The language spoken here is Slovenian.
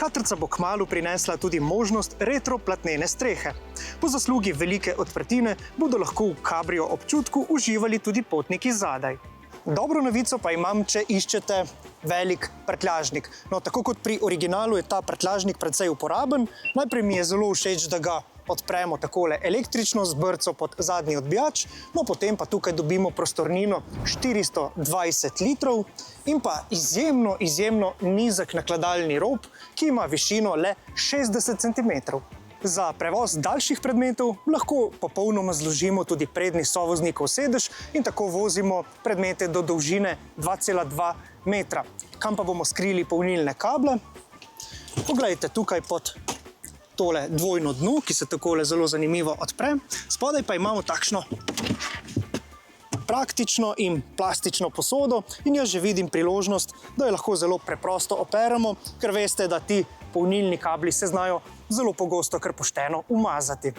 Katrca bo kmalu prinesla tudi možnost retro-platnene strehe. Po zaslugi velike odprtine bodo lahko v kabrio občutku uživali tudi potniki zadaj. Dobro novico pa imam, če iščete velik prtljažnik. No, tako kot pri originalu je ta prtljažnik precej uporaben. Najprej mi je zelo všeč, da ga odpremo takole električno z brco pod zadnji odbijač, no potem pa tukaj dobimo prostornino 420 litrov in pa izjemno nizek nakladalni rob, ki ima višino le 60 cm. Za prevoz daljših predmetov lahko popolnoma zložimo tudi prednji sovoznikov sedež in tako vozimo predmete do dolžine 2,2 metra. Kam pa bomo skrili polnilne kable? Poglejte tukaj pod tole dvojno dno, ki se takole zelo zanimivo odpre. Spodaj pa imamo takšno praktično in plastično posodo in jaz že vidim priložnost, da jo lahko zelo preprosto operemo, ker veste, da ti polnilni kabli se znajo zelo pogosto kar pošteno umazati.